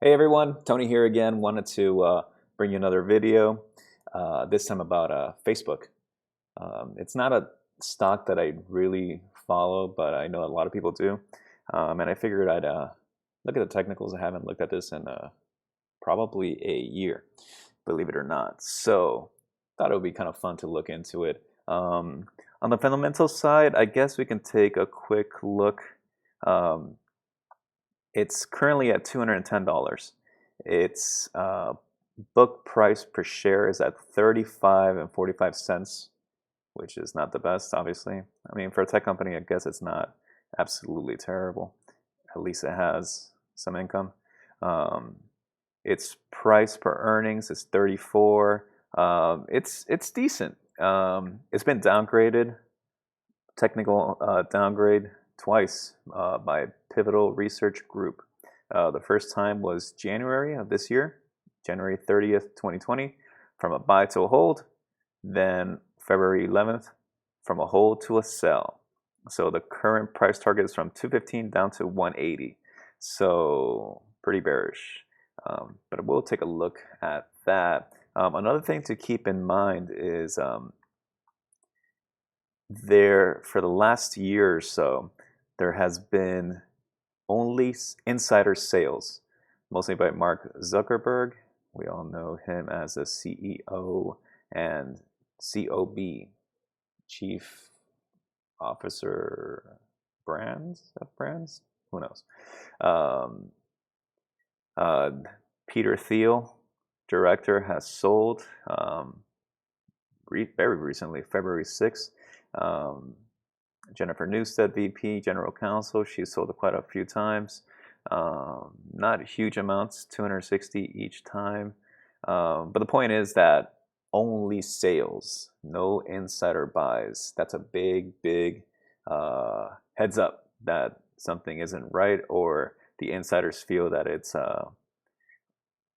Hey everyone, Tony here again. Wanted to bring you another video, this time about Facebook. It's not a stock that I really follow, but I know a lot of people do. And I figured I'd look at the technicals. I haven't looked at this in probably a year, believe it or not. So thought it would be kind of fun to look into it. On the fundamental side, I guess we can take a quick look. Um, it's currently at $210. Its book price per share is at 35 and 45 cents, which is not the best, obviously. I mean, for a tech company, I guess it's not absolutely terrible. At least it has some income. Um, its price per earnings is 34. It's decent. It's been downgraded, technical downgrade twice by Pivotal Research Group. The first time was January of this year, January 30th, 2020, from a buy to a hold. Then February 11th, from a hold to a sell. So the current price target is from 215 down to 180. So pretty bearish. But we'll take a look at that. Another thing to keep in mind is for the last year or so, there has been only insider sales, mostly by Mark Zuckerberg. We all know him as the CEO and COB, Chief Officer Brands of Brands. Who knows? Um, Peter Thiel, director, has sold very recently, February 6th. Jennifer Newstead, VP, General Counsel, she's sold it quite a few times. Not huge amounts, 260 each time. But the point is that only sales, no insider buys. That's a big heads up that something isn't right, or the insiders feel that it's that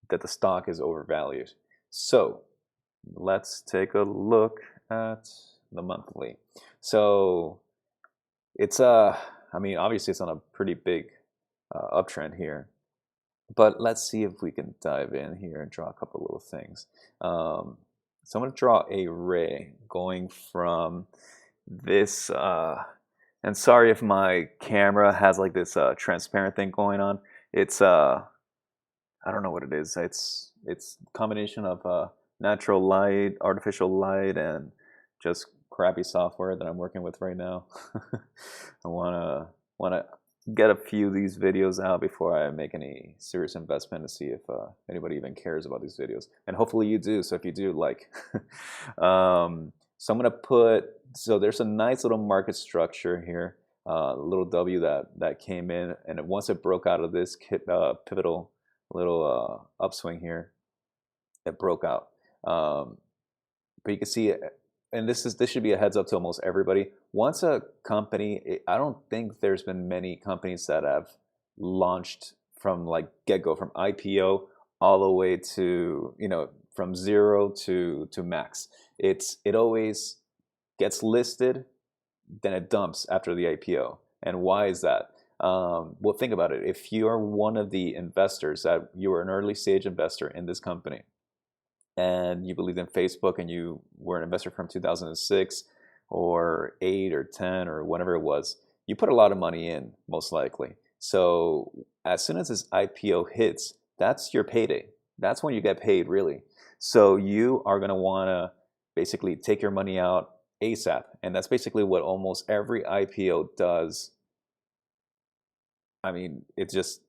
the stock is overvalued. So let's take a look at the monthly. So it's I mean, obviously it's on a pretty big uptrend here, but let's see if we can dive in here and draw a couple little things. So I'm going to draw a ray going from this, and sorry if my camera has like this transparent thing going on. It's I don't know what it is. It's a combination of natural light, artificial light, and just crappy software that I'm working with right now. I wanna get a few of these videos out before I make any serious investment to see if anybody even cares about these videos. And hopefully you do. So if you do, like, so I'm gonna so there's a nice little market structure here, little W that came in, and once it broke out of this pivotal little upswing here, it broke out. But you can see, and this should be a heads up to almost everybody. Once a company, I don't think there's been many companies that have launched from like get-go, from IPO all the way to, from zero to max. It always gets listed, then it dumps after the IPO. And why is that? Well, think about it. If you are one of the investors, that you are an early stage investor in this company, and you believed in Facebook, and you were an investor from 2006 or 8 or 10 or whatever it was, you put a lot of money in, most likely. So as soon as this IPO hits, that's your payday. That's when you get paid, really. So you are going to want to basically take your money out ASAP. And that's basically what almost every IPO does. I mean, it's just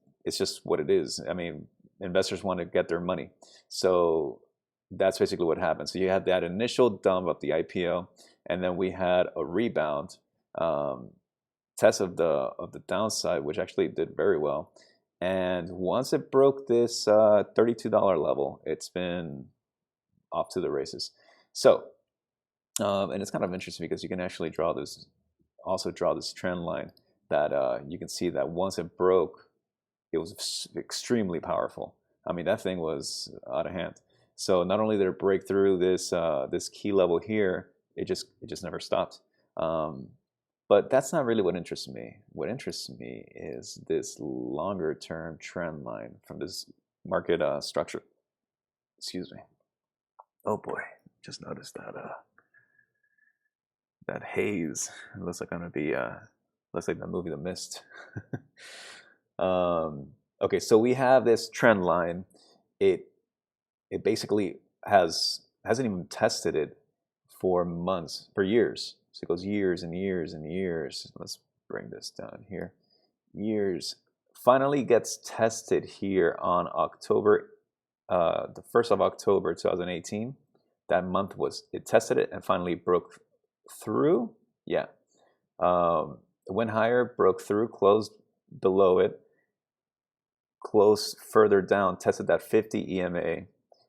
what it is. I mean, investors want to get their money. So that's basically what happened. So you had that initial dump of the IPO, and then we had a rebound, test of the downside, which actually did very well. And once it broke this $32 level, it's been off to the races. So, and it's kind of interesting because you can actually draw this trend line that you can see that once it broke, it was extremely powerful. I mean, that thing was out of hand. So not only did it break through this this key level here, it just never stopped. But that's not really what interests me. What interests me is this longer term trend line from this market structure. Excuse me. Oh boy, just noticed that that haze. It looks like I'm gonna be looks like the movie The Mist. Okay, so we have this trend line. It basically hasn't even tested it for months, for years. So it goes years and years and years. Let's bring this down here. Years. Finally gets tested here on October, the 1st of October 2018. That month was, it tested it and finally broke through. Yeah. It went higher, broke through, closed below it, closed further down, tested that 50 EMA.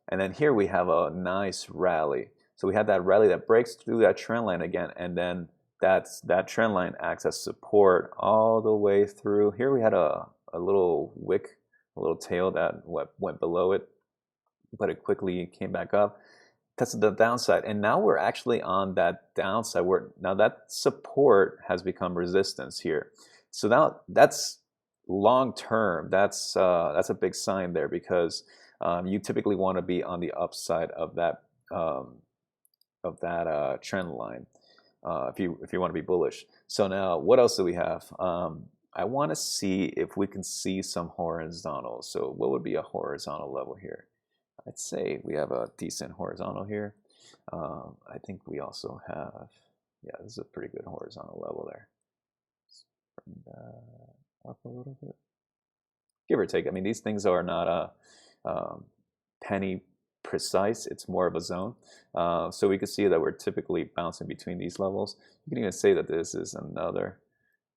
And then here we have a nice rally. So we had that rally that breaks through that trend line again, and then that trend line acts as support all the way through. Here we had a little wick, a little tail that went below it, but it quickly came back up, tested the downside, and now we're actually on that downside. Now that support has become resistance here. So now that's long term. That's a big sign there, because you typically want to be on the upside of that trend line if you want to be bullish. So now, what else do we have? I want to see if we can see some horizontal. So what would be a horizontal level here? I'd say we have a decent horizontal here. I think we also have, yeah, this is a pretty good horizontal level there. Let's bring that up a little bit, give or take. I mean, these things are not penny precise. It's more of a zone. So we can see that we're typically bouncing between these levels. You can even say that this is another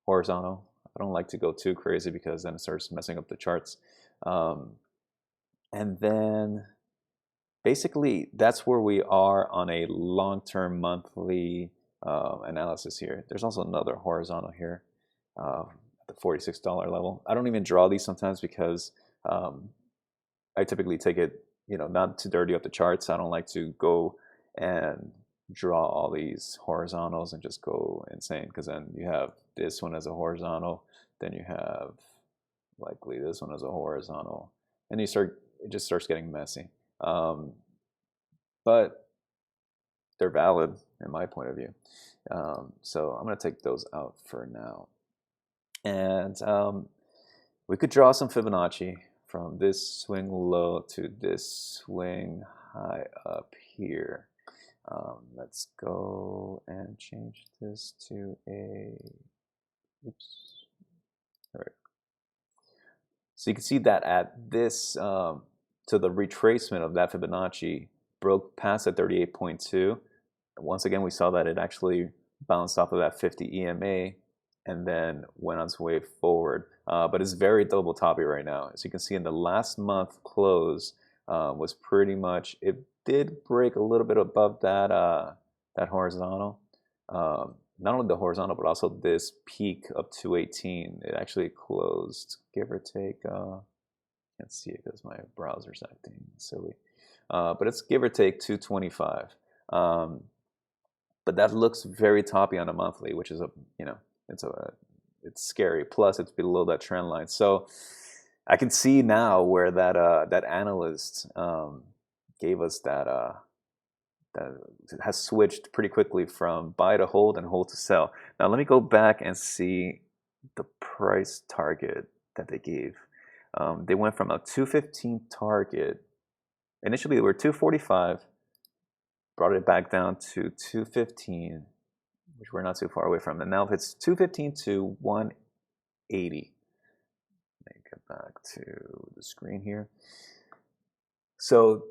horizontal. I don't like to go too crazy because then it starts messing up the charts. And then basically that's where we are on a long-term monthly analysis here. There's also another horizontal here at the $46 level. I don't even draw these sometimes because I typically take it, not to dirty up the charts. I don't like to go and draw all these horizontals and just go insane, because then you have this one as a horizontal, then you have likely this one as a horizontal, and it just starts getting messy. But they're valid in my point of view. So I'm going to take those out for now. And we could draw some Fibonacci from this swing low to this swing high up here. Let's go and change this to a, oops, all right. So you can see that at this, so the retracement of that Fibonacci broke past at 38.2. Once again, we saw that it actually bounced off of that 50 EMA and then went on its way forward. But it's very double toppy right now. As you can see in the last month close was pretty much, it did break a little bit above that horizontal. Not only the horizontal, but also this peak of 218. It actually closed, give or take, can't see it because my browser's acting silly. But it's give or take 225. But that looks very toppy on a monthly, which is it's scary. Plus, it's below that trend line. So I can see now where that analyst gave us that has switched pretty quickly from buy to hold and hold to sell. Now let me go back and see the price target that they gave. They went from a 215 target. Initially they were 245, brought it back down to 215, which we're not too far away from. And now it's 215 to 180. Let me get back to the screen here. So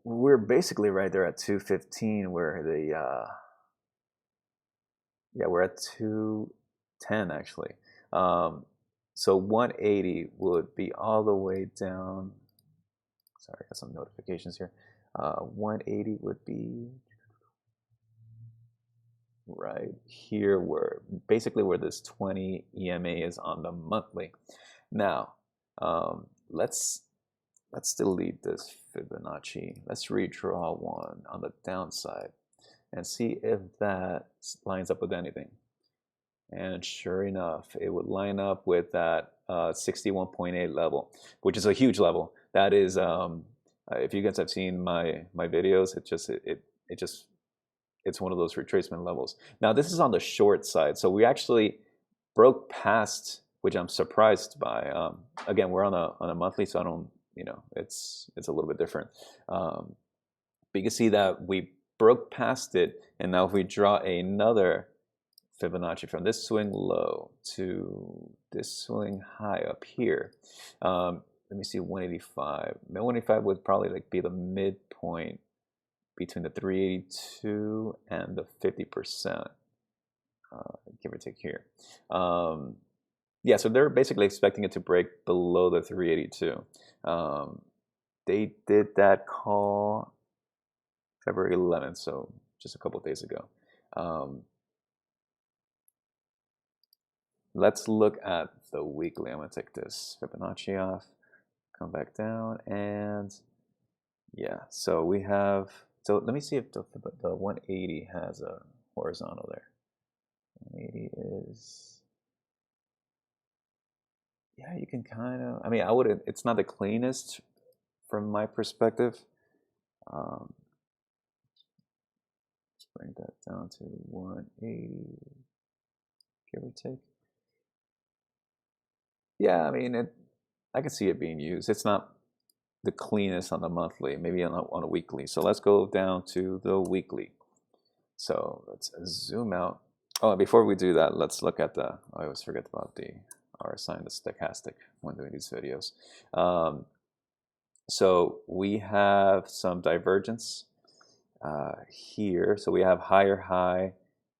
we're basically right there at 215, where we're at 210 actually. So 180 would be all the way down. Sorry, I got some notifications here. 180 would be right here, where this 20 EMA is on the monthly. Now, let's delete this Fibonacci. Let's redraw one on the downside and see if that lines up with anything. And sure enough, it would line up with that 61.8 level, which is a huge level. That is, if you guys have seen my videos, it's one of those retracement levels. Now this is on the short side, so we actually broke past, which I'm surprised by. Again, we're on a monthly, so I don't, it's a little bit different. But you can see that we broke past it, and now if we draw another Fibonacci from this swing low to this swing high up here. Let me see, 185. 185 would probably like be the midpoint between the 382 and the 50%, give or take here. Yeah, so they're basically expecting it to break below the 382. They did that call February 11th, so just a couple of days ago. Let's look at the weekly. I'm going to take this Fibonacci off, come back down, and yeah, so we have, so let me see if the 180 has a horizontal there. 180 is, yeah, you can kind of, I mean, I wouldn't, it's not the cleanest from my perspective. Let's bring that down to 180, give or take. Yeah, I mean, I can see it being used. It's not the cleanest on the monthly, maybe on a weekly. So let's go down to the weekly. So let's zoom out. Oh, before we do that, let's look at I always forget about the RSI and the stochastic when doing these videos. So we have some divergence here. So we have higher high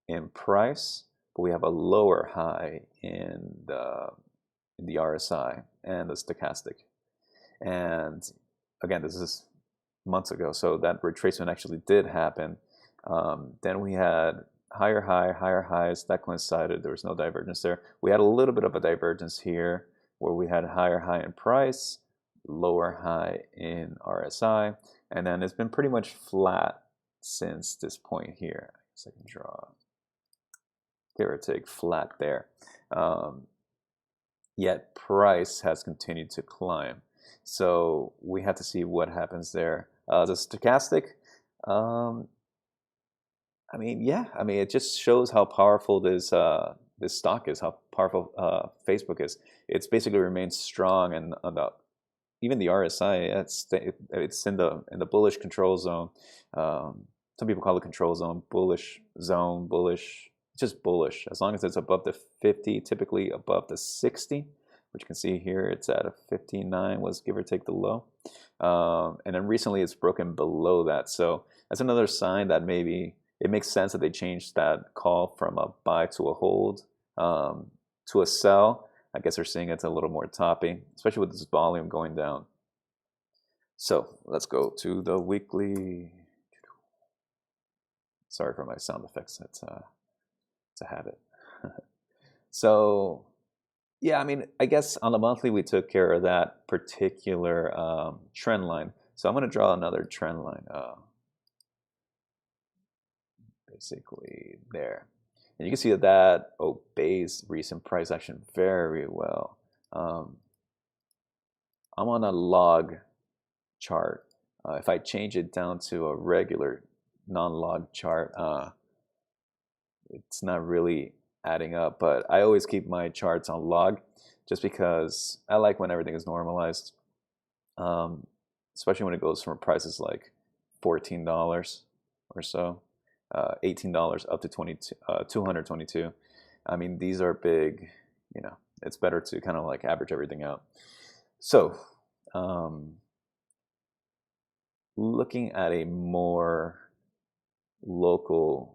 in price, but we have a lower high in the RSI and the stochastic. And again, this is months ago, so that retracement actually did happen. Then we had higher high, higher highs, that coincided, there was no divergence there. We had a little bit of a divergence here where we had higher high in price, lower high in RSI, and then it's been pretty much flat since this point here. I guess I can draw, give or take, flat there. Yet price has continued to climb. So we have to see what happens there. The stochastic, I mean, yeah, I mean, it just shows how powerful this stock is, how powerful Facebook is. It's basically remained strong, and even the RSI, it's in the bullish control zone. Some people call it control zone, bullish zone, bullish, just bullish. As long as it's above the 50, typically above the 60, which you can see here, it's at a 59, was give or take the low. And then recently it's broken below that. So that's another sign that maybe it makes sense that they changed that call from a buy to a hold to a sell. I guess they're seeing it's a little more toppy, especially with this volume going down. So let's go to the weekly. Sorry for my sound effects. It's a habit. So yeah, I mean, I guess on the monthly we took care of that particular trend line. So I'm going to draw another trend line, basically there. And you can see that obeys recent price action very well. I'm on a log chart. If I change it down to a regular non-log chart, it's not really adding up, but I always keep my charts on log just because I like when everything is normalized, especially when it goes from prices like $14 or so, $18 up to 222. I mean, these are big, it's better to kind of like average everything out. So looking at a more local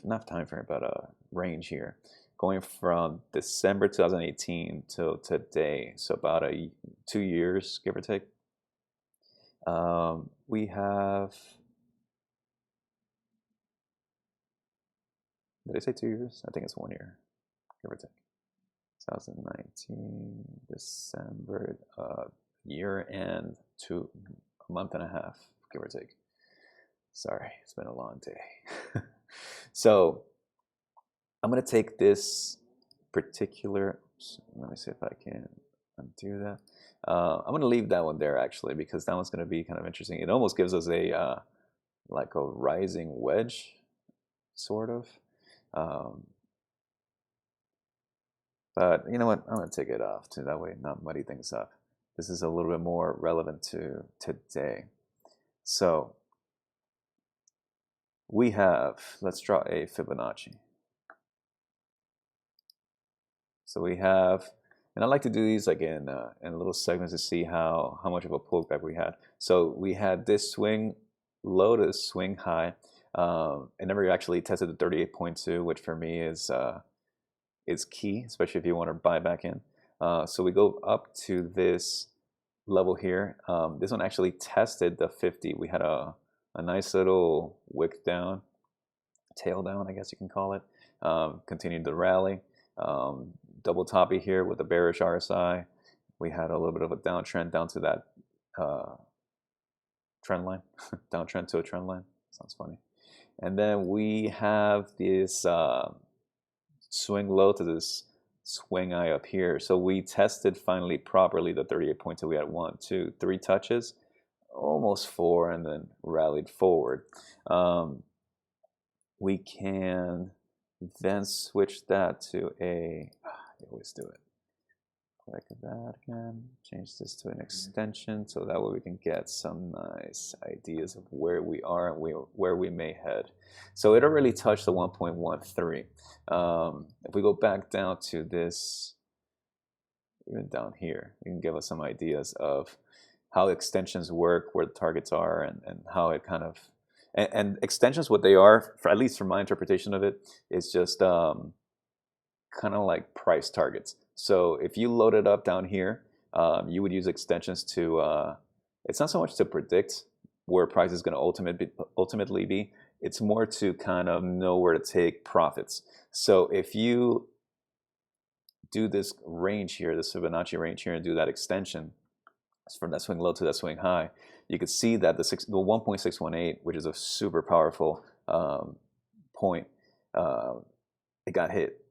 not time frame, but a range here, going from December 2018 till today, so about 2 years, give or take. We have, did I say 2 years? I think it's 1 year, give or take. 2019 December, year and a month and a half, give or take. Sorry, it's been a long day. So I'm going to take this particular Oops, let me see if I can undo that. I'm going to leave that one there actually because that one's going to be kind of interesting. It almost gives us a like a rising wedge, sort of. Um, but you know what? I'm going to take it off too. That way, not muddy things up. This is a little bit more relevant to today. So we have, let's draw a Fibonacci. So we have, and I like to do these like in little segments to see how much of a pullback we had. So we had this swing low to swing high. It never actually tested the 38.2, which for me is key, especially if you want to buy back in. So we go up to this level here. This one actually tested the 50. We had a nice little wick down, tail down, I guess you can call it. Continued the rally. Double toppy here with a bearish RSI. We had a little bit of a downtrend down to that trend line, downtrend to a trend line. Sounds funny. And then we have this swing low to this swing high up here. So we tested finally properly the 38.2. We had 1, 2, 3 touches, almost 4, and then rallied forward. We can then switch that to a, I always do it. Click that again, change this to an extension so that way we can get some nice ideas of where we are and where we may head. So it already touched the 1.13. If we go back down to this, even down here, it can give us some ideas of how extensions work, where the targets are, and how it kind of, and extensions, what they are, for, at least from my interpretation of it, is just kind of like price targets. So if you load it up down here, you would use extensions to, it's not so much to predict where price is going to ultimately be. It's more to kind of know where to take profits. So if you do this range here, this Fibonacci range here, and do that extension from that swing low to that swing high, you could see that the 1.618, which is a super powerful point, it got hit.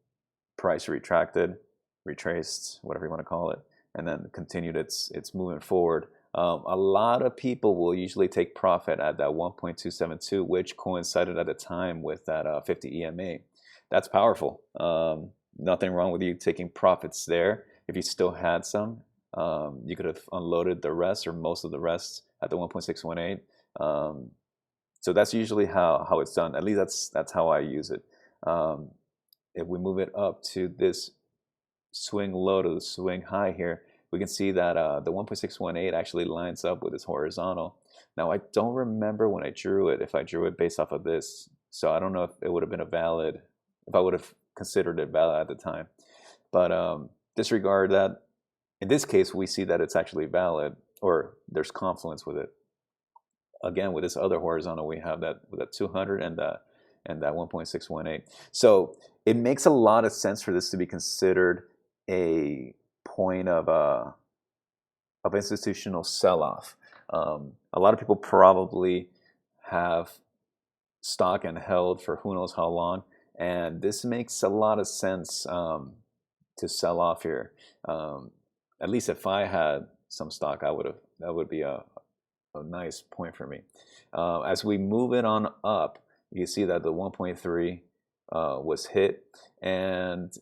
Price retracted, retraced, whatever you want to call it, and then continued its movement forward. A lot of people will usually take profit at that 1.272, which coincided at the time with that 50 EMA. That's powerful. Nothing wrong with you taking profits there. If you still had some, you could have unloaded the rest or most of the rest at the 1.618. So that's usually how it's done. At least that's how I use it. If we move it up to this swing low to the swing high here, we can see that the 1.618 actually lines up with this horizontal. Now, I don't remember when I drew it, if I drew it based off of this. So I don't know if it would have been a valid, if I would have considered it valid at the time. But disregard that. In this case, we see that it's actually valid, or there's confluence with it. Again, with this other horizontal, we have that with that 200 and that 1.618. So it makes a lot of sense for this to be considered a point of institutional sell-off. A lot of people probably have stock and held for who knows how long, and this makes a lot of sense to sell off here. At least if I had some stock, that would be a nice point for me. As we move it on up, you see that the 1.3 was hit, and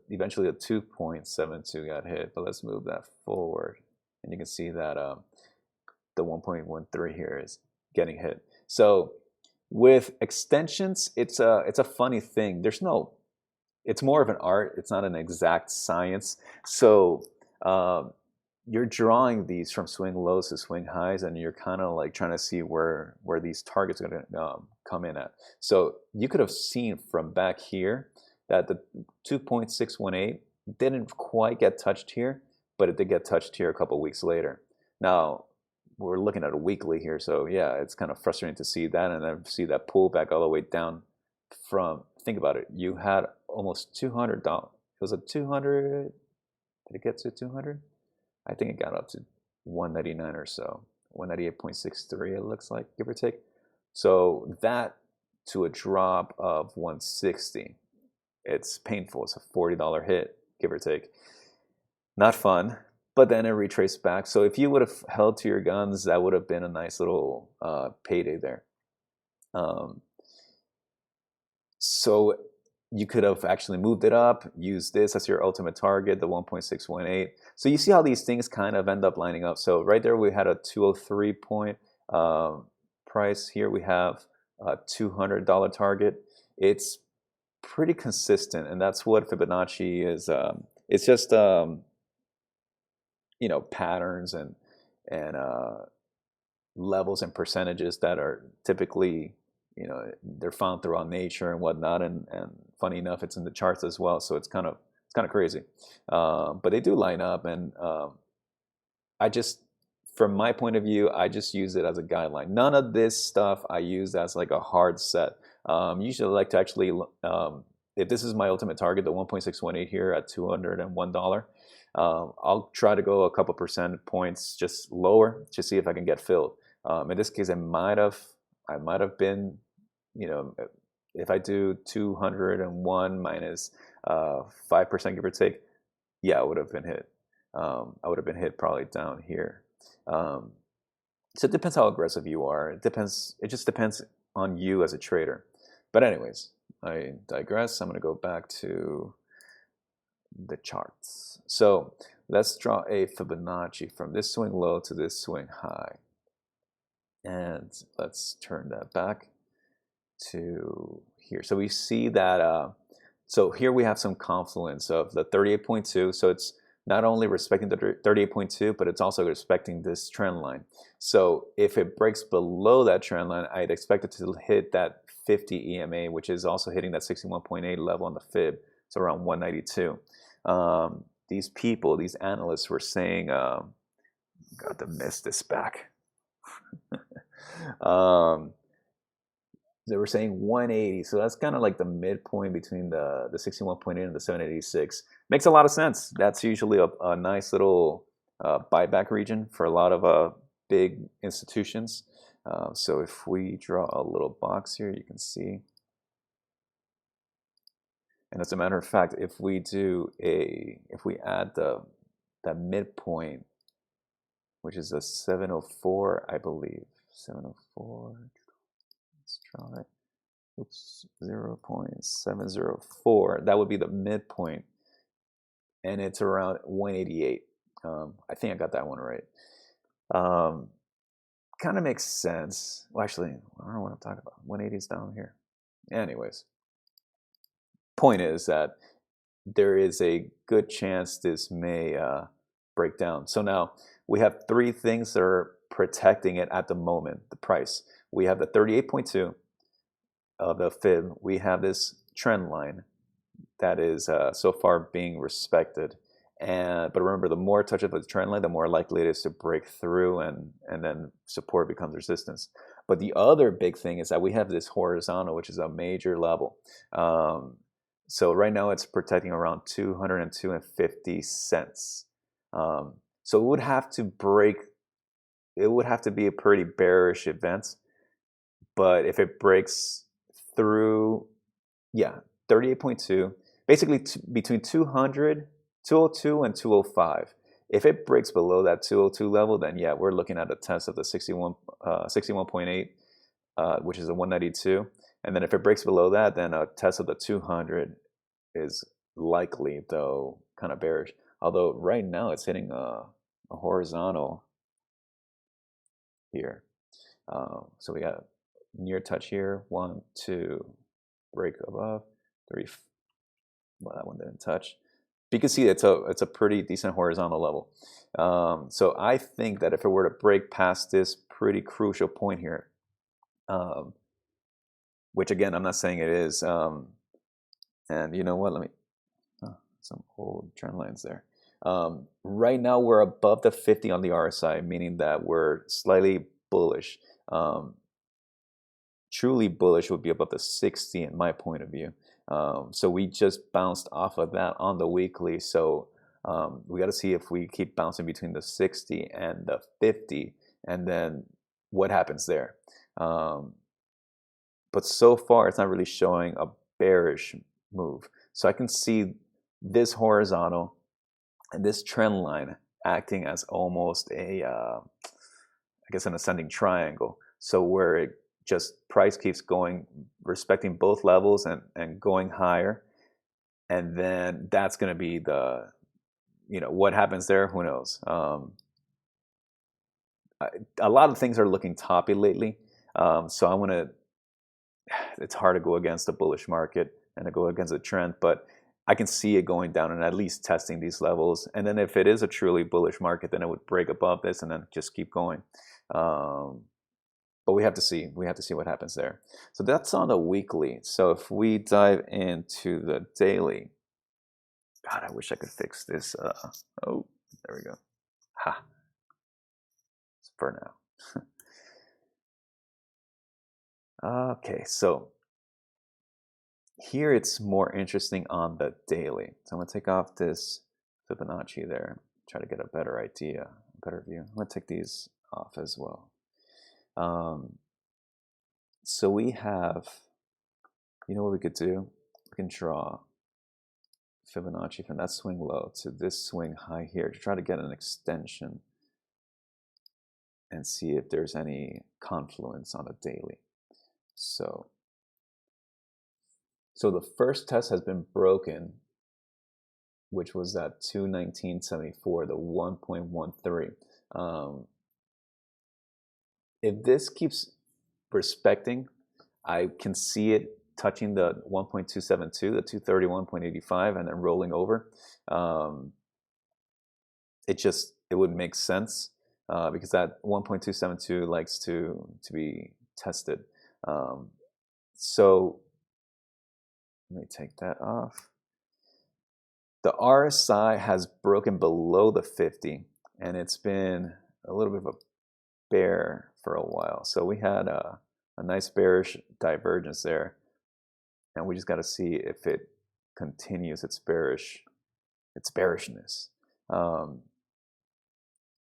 eventually the 2.72 got hit. But let's move that forward, and you can see that the 1.13 here is getting hit. So with extensions, it's a funny thing. It's more of an art. It's not an exact science. So you're drawing these from swing lows to swing highs, and you're kind of like trying to see where these targets are going to come in at. So you could have seen from back here that the 2.618 didn't quite get touched here, but it did get touched here a couple weeks later. Now, we're looking at a weekly here, so yeah, it's kind of frustrating to see that, and then see that pullback all the way down from, think about it, you had almost $200. It was a 200, did it get to 200? I think it got up to 199 or so, 198.63 it looks like, give or take. So that to a drop of 160, it's painful. It's a $40 hit, give or take. Not fun. But then it retraced back. So if you would have held to your guns, that would have been a nice little payday there. Um, so you could have actually moved it up, used this as your ultimate target, the 1.618. So you see how these things kind of end up lining up. So right there we had a 203 point price. Here we have a $200 target. It's pretty consistent, and that's what Fibonacci is. It's just patterns and levels and percentages that are typically, they're found throughout nature and whatnot. And funny enough, it's in the charts as well. So it's kind of crazy, but they do line up. And I just, from my point of view, I just use it as a guideline. None of this stuff I use as like a hard set. Usually I like to actually, if this is my ultimate target, the 1.618 here at $201, I'll try to go a couple percent points just lower to see if I can get filled. In this case, I might have been, if I do 201 minus 5%, give or take, yeah, I would have been hit. I would have been hit probably down here. So it depends how aggressive you are. It just depends on you as a trader. But anyways, I digress. I'm going to go back to the charts. So let's draw a Fibonacci from this swing low to this swing high. And let's turn that back to here. So we see that, so here we have some confluence of the 38.2. So it's not only respecting the 38.2, but it's also respecting this trend line. So if it breaks below that trend line, I'd expect it to hit that 50 EMA, which is also hitting that 61.8 level on the Fib. So around 192. These people, these analysts were saying, got to miss this back. They were saying 180, so that's kind of like the midpoint between the 61.8 and the 786. Makes a lot of sense. That's usually a nice little buyback region for a lot of big institutions. So if we draw a little box here, you can see. And as a matter of fact, if we add that midpoint, which is a 704, I believe, 704. Let's try. Oops, 0.704. That would be the midpoint, and it's around 188. I think I got that one right. Kind of makes sense. Well, actually, I don't know what I'm talking about. 180 is down here. Anyways, point is that there is a good chance this may break down. So now we have three things that are protecting it at the moment, the price. We have the 38.2 of the Fib. We have this trend line that is so far being respected. But remember, the more touch of the trend line, the more likely it is to break through, and then support becomes resistance. But the other big thing is that we have this horizontal, which is a major level. So right now it's protecting around 202.50 cents. So it would have to break. It would have to be a pretty bearish event. But if it breaks through, 38.2, basically between 200, 202, and 205. If it breaks below that 202 level, then yeah, we're looking at a test of the 61.8, which is a 192. And then if it breaks below that, then a test of the 200 is likely, though kind of bearish. Although right now it's hitting a horizontal here. So we got near touch here, 1, 2, break above, 3. Well, that one didn't touch. But you can see it's a pretty decent horizontal level. So I think that if it were to break past this pretty crucial point here, which again, I'm not saying it is, and you know what, let me, some old trend lines there. Right now we're above the 50 on the RSI, meaning that we're slightly bullish. Truly bullish would be above the 60 in my point of view. So we just bounced off of that on the weekly. So we got to see if we keep bouncing between the 60 and the 50, and then what happens there. But so far, it's not really showing a bearish move. So I can see this horizontal and this trend line acting as almost a, I guess, an ascending triangle. So where it just price keeps going, respecting both levels and going higher. And then that's going to be the, what happens there, who knows? A lot of things are looking toppy lately. So I'm going to, it's hard to go against a bullish market and to go against a trend, but I can see it going down and at least testing these levels. And then if it is a truly bullish market, then it would break above this and then just keep going. But we have to see. We have to see what happens there. So that's on the weekly. So if we dive into the daily, God, I wish I could fix this. Oh, there we go. Ha. For now. Okay, so here it's more interesting on the daily. So I'm going to take off this Fibonacci there, try to get a better idea, a better view. I'm going to take these off as well. So we have, what we could do? We can draw Fibonacci from that swing low to this swing high here to try to get an extension and see if there's any confluence on a daily. So the first test has been broken, which was that 219.74, the 1.13. If this keeps respecting, I can see it touching the 1.272, the 231.85, and then rolling over. It would make sense because that 1.272 likes to be tested. So let me take that off. The RSI has broken below the 50, and it's been a little bit of a bear for a while. So we had a nice bearish divergence there, and we just got to see if it continues its bearishness.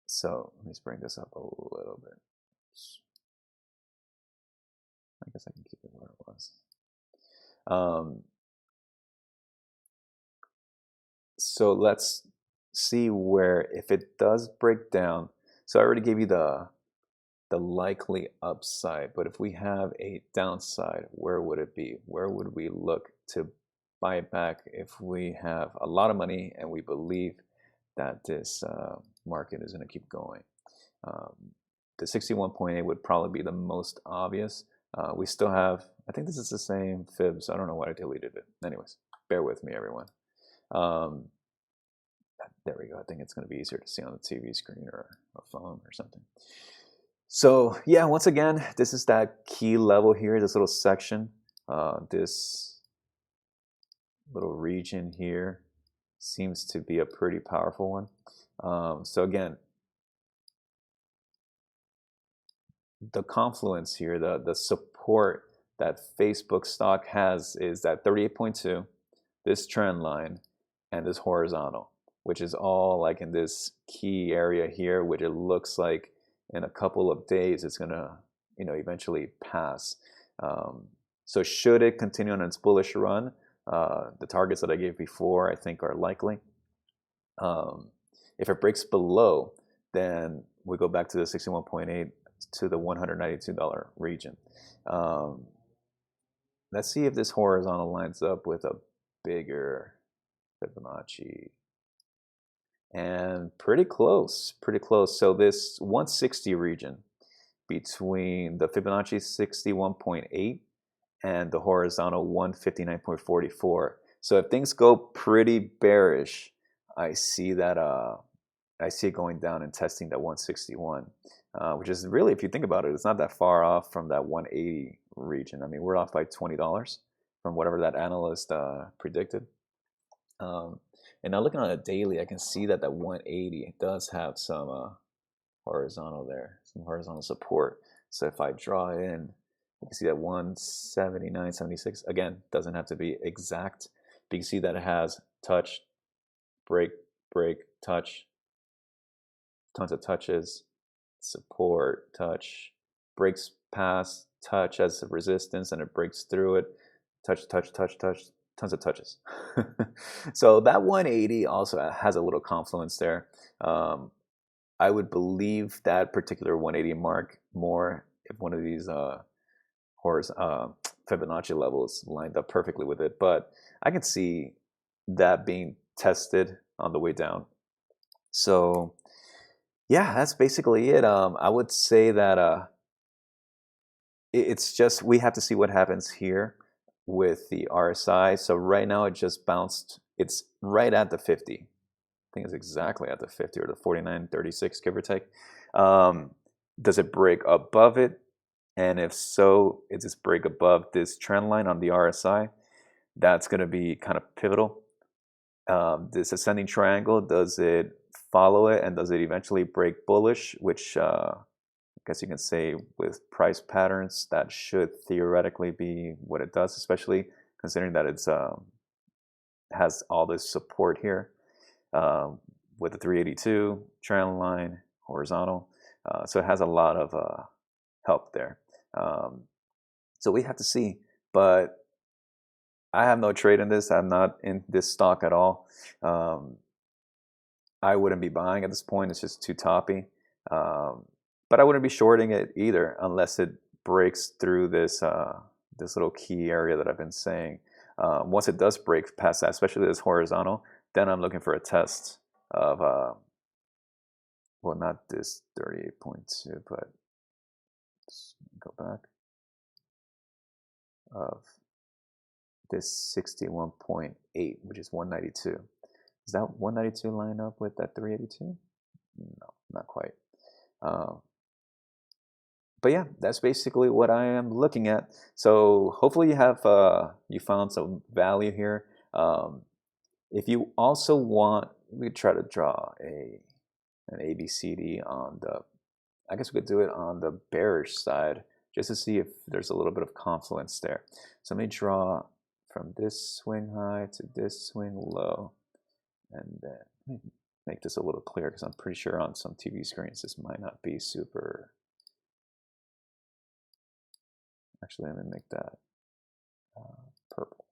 So let me just bring this up a little bit. I guess I can keep it where it was. So let's see where, if it does break down. So I already gave you the likely upside, but if we have a downside, where would it be? Where would we look to buy back if we have a lot of money and we believe that this market is going to keep going? The 61.8 would probably be the most obvious. We still have, I think this is the same fibs. I don't know why I deleted it. Anyways, bear with me, everyone. There we go. I think it's going to be easier to see on the TV screen or a phone or something. So yeah, once again, this is that key level here, this little section, this little region here seems to be a pretty powerful one. So again, the confluence here, the support that Facebook stock has is that 38.2, this trend line, and this horizontal, which is all like in this key area here, which it looks like in a couple of days it's gonna, eventually pass. So should it continue on its bullish run, the targets that I gave before I think are likely. If it breaks below, then we go back to the 61.8 to the $192 region. Let's see if this horizontal lines up with a bigger Fibonacci. And pretty close. So this 160 region between the Fibonacci 61.8 and the horizontal 159.44. So if things go pretty bearish, I see that I see it going down and testing that 161, which is really, if you think about it, it's not that far off from that 180 region. I mean, we're off by $20 from whatever that analyst predicted. And now looking on a daily, I can see that 180 does have some horizontal there, some horizontal support. So if I draw in, you can see that 179.76, again, doesn't have to be exact, but you can see that it has touch, break, touch, tons of touches, support, touch, breaks past, touch as a resistance, and it breaks through it, touch, tons of touches. So that 180 also has a little confluence there. I would believe that particular 180 mark more if one of these Fibonacci levels lined up perfectly with it. But I can see that being tested on the way down. So yeah, that's basically it. I would say that it's just we have to see what happens here with the RSI. So right now it just bounced. It's right at the 50. I think it's exactly at the 50 or the 49.36, give or take. Does it break above it? And if so, is this break above this trend line on the RSI? That's going to be kind of pivotal. This ascending triangle, does it follow it, and does it eventually break bullish, which I guess you can say with price patterns, that should theoretically be what it does, especially considering that it's has all this support here with the 382 trend line, horizontal. So it has a lot of help there. So we have to see, but I have no trade in this. I'm not in this stock at all. I wouldn't be buying at this point. It's just too toppy. But I wouldn't be shorting it either unless it breaks through this this little key area that I've been saying. Once it does break past that, especially this horizontal, then I'm looking for a test of, well, not this 38.2, but let's go back, of this 61.8, which is 192. Does that 192 line up with that 382? No, not quite. But yeah, that's basically what I am looking at. So hopefully you found some value here. If you also want, we could try to draw an ABCD on the, I guess we could do it on the bearish side just to see if there's a little bit of confluence there. So let me draw from this swing high to this swing low, and then make this a little clearer because I'm pretty sure on some TV screens this might not be super. Actually, let me make that purple,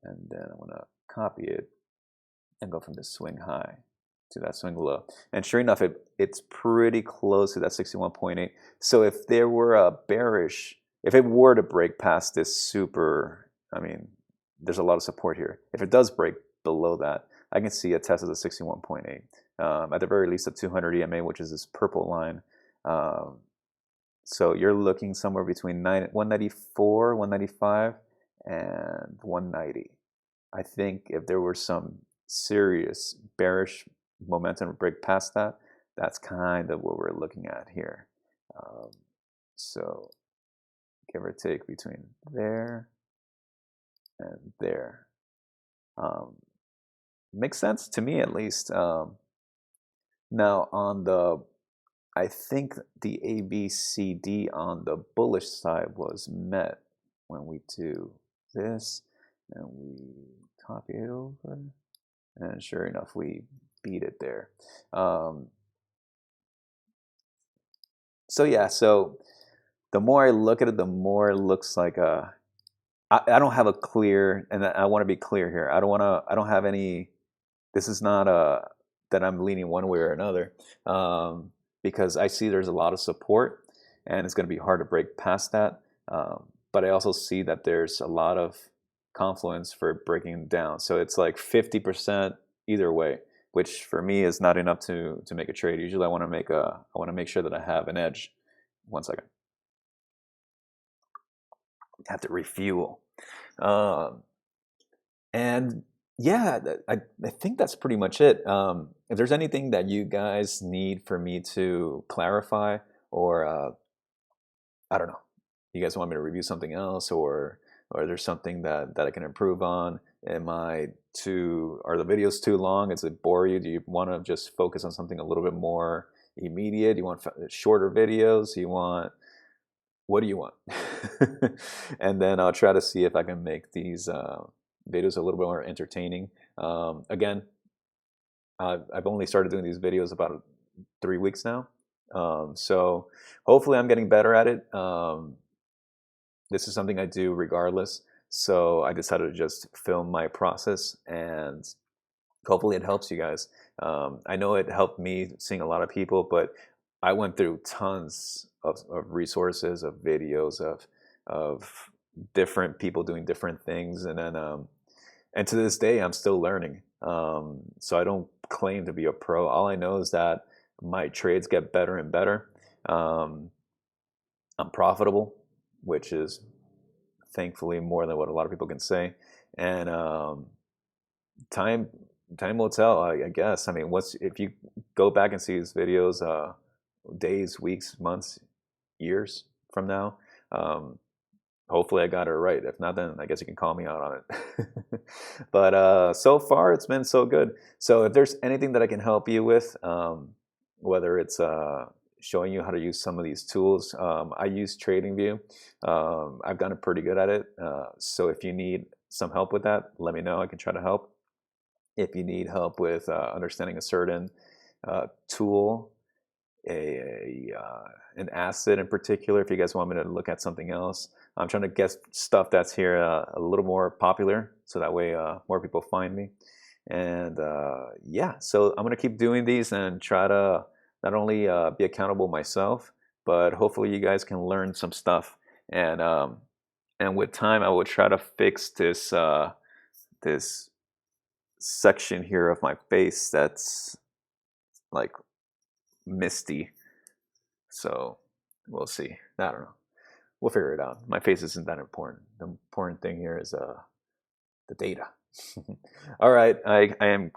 and then I'm gonna copy it and go from this swing high to that swing low. And sure enough, it's pretty close to that 61.8. So if there were a bearish, if it were to break past this super, I mean, there's a lot of support here. If it does break below that, I can see a test of the 61.8. At the very least, a 200 EMA, which is this purple line. So you're looking somewhere between 194, 195, and 190. I think if there were some serious bearish momentum to break past that, that's kind of what we're looking at here. So give or take between there and there. Makes sense to me, at least. Now on the, I think the ABCD on the bullish side was met when we do this and we copy it over, and sure enough we beat it there. So yeah, so the more I look at it, the more it looks like I don't have a clear, and I want to be clear here. I don't have any. This is not that I'm leaning one way or another, because I see there's a lot of support, and it's going to be hard to break past that. But I also see that there's a lot of confluence for breaking down. So it's like 50% either way, which for me is not enough to make a trade. Usually I want to make sure that I have an edge. 1 second. Have to refuel. And yeah, I think that's pretty much it. If there's anything that you guys need for me to clarify, or I don't know, you guys want me to review something else, or there's something that I can improve on? Are the videos too long? Does it bore you? Do you want to just focus on something a little bit more immediate? Do you want shorter videos? What do you want? And then I'll try to see if I can make these videos a little bit more entertaining. Again, I've only started doing these videos about 3 weeks now. So hopefully I'm getting better at it. This is something I do regardless. So I decided to just film my process, and hopefully it helps you guys. I know it helped me seeing a lot of people, but I went through tons of resources, of videos, of different people doing different things, and then and to this day I'm still learning. So I don't claim to be a pro. All I know is that my trades get better and better. Um, I'm profitable, which is thankfully more than what a lot of people can say, and time time will tell, I guess. I mean, what's if you go back and see these videos, days, weeks, months, years from now, hopefully I got it right. If not, then I guess you can call me out on it. But so far it's been so good. So if there's anything that I can help you with, whether it's showing you how to use some of these tools, I use TradingView. I've gotten pretty good at it. So if you need some help with that, let me know. I can try to help. If you need help with understanding a certain tool, an asset in particular, if you guys want me to look at something else, I'm trying to get stuff that's here a little more popular, so that way more people find me. And yeah, so I'm gonna keep doing these and try to not only be accountable myself, but hopefully you guys can learn some stuff. And with time, I will try to fix this section here of my face that's like misty. So we'll see. I don't know. We'll figure it out. My face isn't that important. The important thing here is the data. All right, I am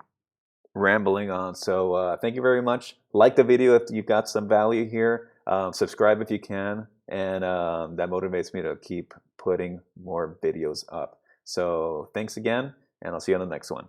rambling on. So thank you very much. Like the video if you got some value here. Subscribe if you can, and that motivates me to keep putting more videos up. So thanks again, and I'll see you on the next one.